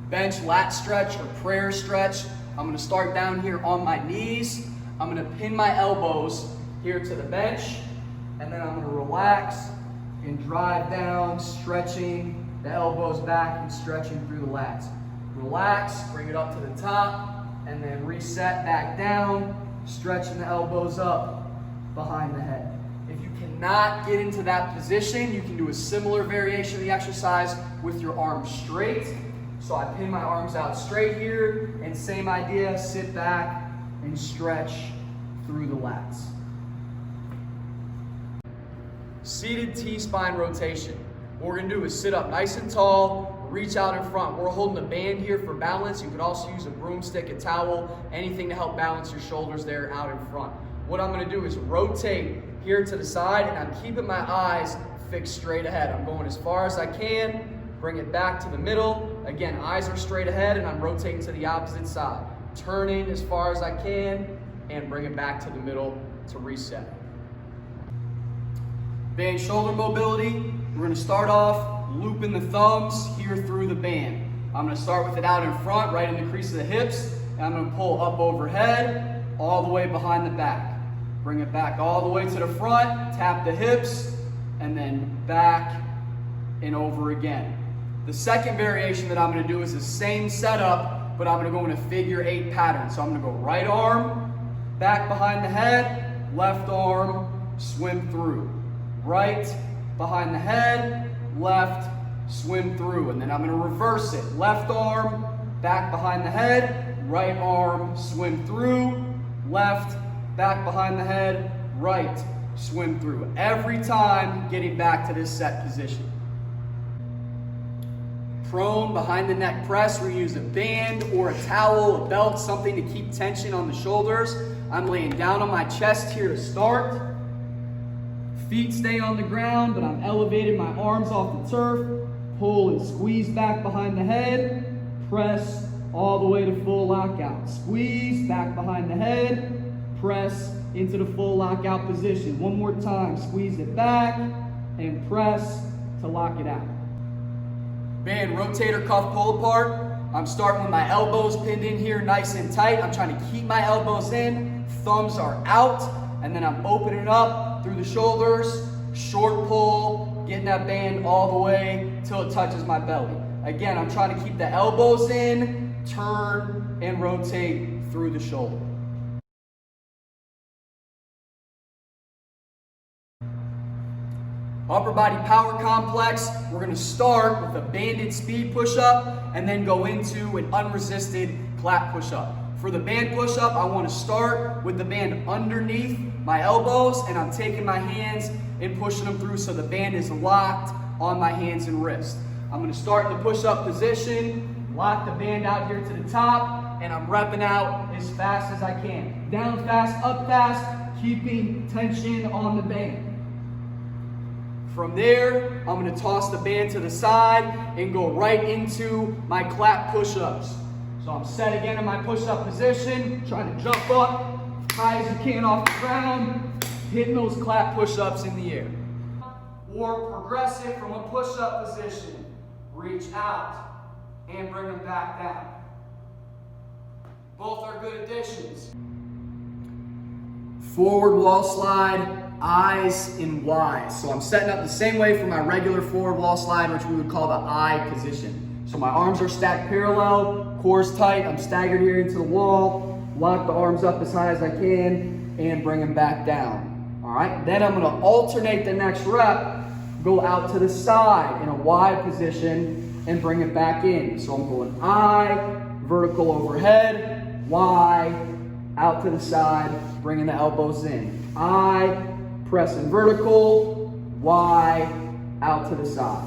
bench lat stretch or prayer stretch. I'm gonna start down here on my knees. I'm gonna pin my elbows here to the bench, and then I'm gonna relax and drive down, stretching the elbows back and stretching through the lats. Relax, bring it up to the top, and then reset back down, stretching the elbows up behind the head. If you cannot get into that position, you can do a similar variation of the exercise with your arms straight. So I pin my arms out straight here, and same idea, sit back and stretch through the lats. Seated T-spine rotation. What we're gonna do is sit up nice and tall, reach out in front. We're holding a band here for balance. You could also use a broomstick, a towel, anything to help balance your shoulders there out in front. What I'm gonna do is rotate here to the side, and I'm keeping my eyes fixed straight ahead. I'm going as far as I can, bring it back to the middle. Again, eyes are straight ahead, and I'm rotating to the opposite side. Turning as far as I can, and bring it back to the middle to reset. Band shoulder mobility. We're gonna start off looping the thumbs here through the band. I'm gonna start with it out in front, right in the crease of the hips, and I'm gonna pull up overhead, all the way behind the back. Bring it back all the way to the front, tap the hips, and then back and over again. The second variation that I'm gonna do is the same setup, but I'm gonna go in a figure 8 pattern. So I'm gonna go right arm, back behind the head, left arm, swim through. Right behind the head, left, swim through. And then I'm gonna reverse it. Left arm, back behind the head, right arm, swim through, left, back behind the head, right, swim through. Every time getting back to this set position. Prone behind the neck press, we're gonna use a band or a towel, a belt, something to keep tension on the shoulders. I'm laying down on my chest here to start. Feet stay on the ground, but I'm elevating my arms off the turf. Pull and squeeze back behind the head. Press all the way to full lockout. Squeeze back behind the head. Press into the full lockout position. One more time, squeeze it back and press to lock it out. Band rotator cuff pull apart. I'm starting with my elbows pinned in here nice and tight. I'm trying to keep my elbows in, thumbs are out, and then I'm opening up through the shoulders, short pull, getting that band all the way till it touches my belly. Again, I'm trying to keep the elbows in, turn and rotate through the shoulder. Upper body power complex, we're gonna start with a banded speed push-up and then go into an unresisted clap push-up. For the band push-up, I wanna start with the band underneath my elbows, and I'm taking my hands and pushing them through so the band is locked on my hands and wrist. I'm gonna start in the push-up position, lock the band out here to the top, and I'm repping out as fast as I can. Down fast, up fast, keeping tension on the band. From there, I'm gonna toss the band to the side and go right into my clap push-ups. So I'm set again in my push-up position, trying to jump up high as you can off the ground, hitting those clap push-ups in the air. Or progress it from a push-up position. Reach out and bring them back down. Both are good additions. Forward wall slide, eyes and Y's. So I'm setting up the same way for my regular forward wall slide, which we would call the I position. So my arms are stacked parallel, core's tight, I'm staggered here into the wall, lock the arms up as high as I can, and bring them back down. All right, then I'm gonna alternate the next rep, go out to the side in a Y position, and bring it back in. So I'm going I, vertical overhead, Y, out to the side, bringing the elbows in. I, pressing vertical, Y, out to the side.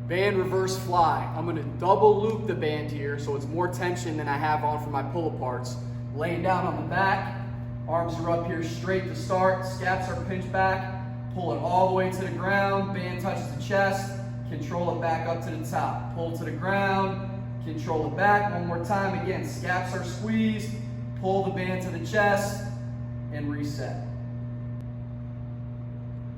Band reverse fly. I'm gonna double loop the band here so it's more tension than I have on for my pull aparts. Laying down on the back, arms are up here straight to start, scaps are pinched back, pull it all the way to the ground, band touches the chest, control it back up to the top. Pull to the ground, control it back. One more time, again, scaps are squeezed, pull the band to the chest, and reset.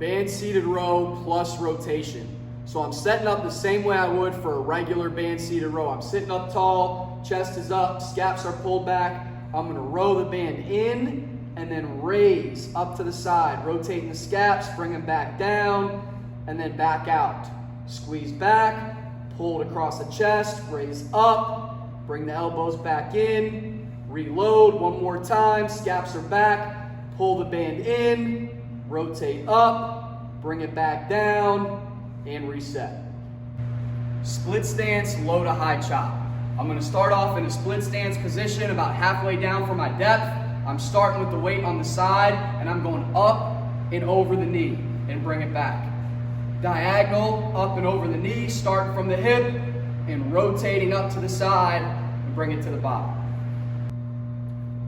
band seated row plus rotation. So I'm setting up the same way I would for a regular band seated row. I'm sitting up tall, chest is up, scaps are pulled back. I'm gonna row the band in and then raise up to the side, rotating the scaps, bring them back down, and then back out. Squeeze back, pull it across the chest, raise up, bring the elbows back in, reload one more time, scaps are back, pull the band in, rotate up, bring it back down, and reset. Split stance, low to high chop. I'm gonna start off in a split stance position about halfway down for my depth. I'm starting with the weight on the side and I'm going up and over the knee and bring it back. Diagonal, up and over the knee, starting from the hip and rotating up to the side and bring it to the bottom.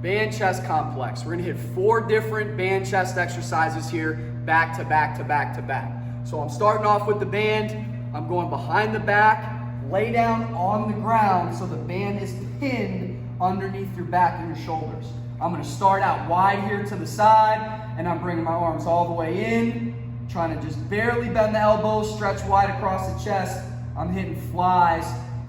Band chest complex. We're gonna hit 4 different band chest exercises here, back to back to back to back. So I'm starting off with the band. I'm going behind the back, lay down on the ground so the band is pinned underneath your back and your shoulders. I'm gonna start out wide here to the side, and I'm bringing my arms all the way in, trying to just barely bend the elbows, stretch wide across the chest. I'm hitting flies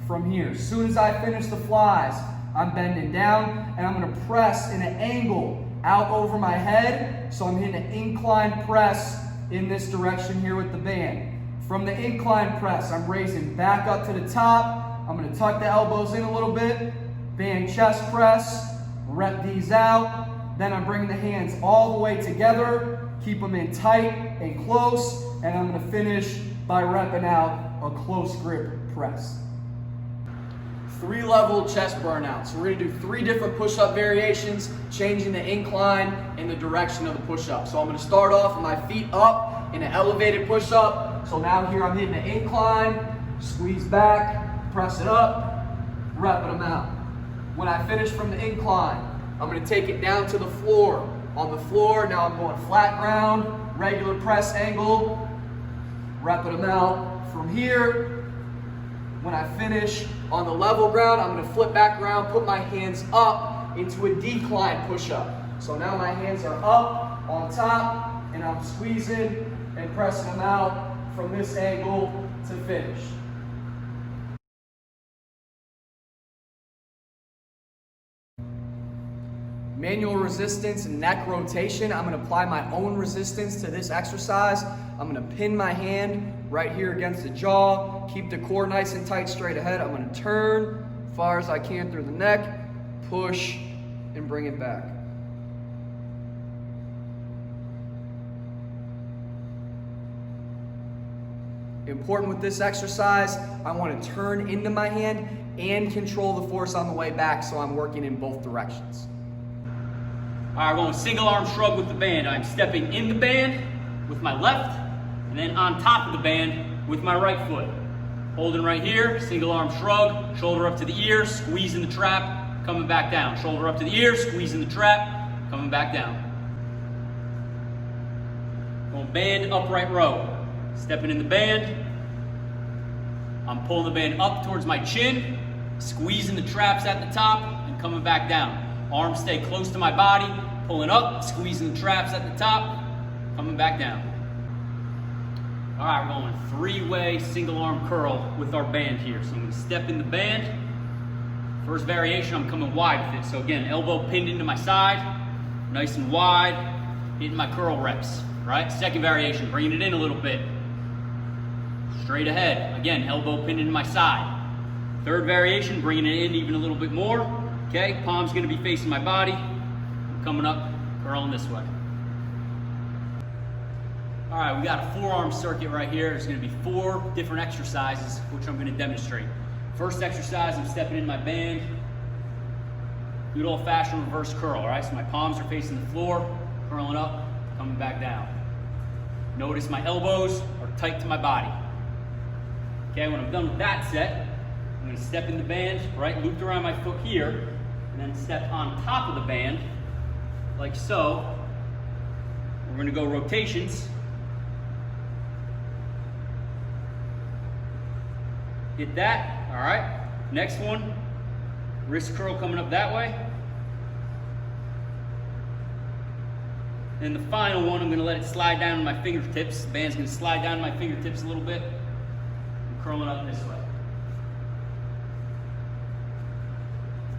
from here. As soon as I finish the flies, I'm bending down, and I'm gonna press in an angle out over my head, so I'm hitting an incline press in this direction here with the band. From the incline press, I'm raising back up to the top. I'm gonna tuck the elbows in a little bit, band chest press, rep these out. Then I'm bringing the hands all the way together, keep them in tight and close, and I'm gonna finish by repping out a close grip press. 3-level chest burnout. So we're gonna do 3 different push-up variations, changing the incline and the direction of the push-up. So I'm gonna start off with my feet up in an elevated push-up. So now here I'm hitting the incline, squeeze back, press it up, repping them out. When I finish from the incline, I'm gonna take it down to the floor. On the floor, now I'm going flat ground, regular press angle, repping them out. From here, when I finish on the level ground, I'm gonna flip back around, put my hands up into a decline push-up. So now my hands are up on top, and I'm squeezing and pressing them out from this angle to finish. Manual resistance and neck rotation. I'm gonna apply my own resistance to this exercise. I'm gonna pin my hand right here against the jaw, keep the core nice and tight straight ahead. I'm gonna turn as far as I can through the neck, push, and bring it back. Important with this exercise, I want to turn into my hand and control the force on the way back, so I'm working in both directions. All right, we're going single arm shrug with the band. I'm stepping in the band with my left, and then on top of the band with my right foot. Holding right here, single arm shrug, shoulder up to the ear, squeezing the trap, coming back down. Shoulder up to the ear, squeezing the trap, coming back down. Going band, upright row. Stepping in the band. I'm pulling the band up towards my chin, squeezing the traps at the top, and coming back down. Arms stay close to my body, pulling up, squeezing the traps at the top, coming back down. All right, we're going 3-way single arm curl with our band here. So I'm gonna step in the band. First variation, I'm coming wide with it. So again, elbow pinned into my side, nice and wide, hitting my curl reps, right? Second variation, bringing it in a little bit. Straight ahead, again, elbow pinned into my side. Third variation, bringing it in even a little bit more. Okay, palm's gonna be facing my body. I'm coming up, curling this way. All right, we got a forearm circuit right here. There's gonna be 4 different exercises, which I'm gonna demonstrate. First exercise, I'm stepping in my band. Good old fashioned reverse curl, all right? So my palms are facing the floor, curling up, coming back down. Notice my elbows are tight to my body. Okay, when I'm done with that set, I'm gonna step in the band, right, looped around my foot here, and then step on top of the band, like so. We're gonna go rotations. Get that, all right. Next one, wrist curl coming up that way. And the final one, I'm gonna let it slide down to my fingertips. The band's gonna slide down to my fingertips a little bit. I'm curling up this way.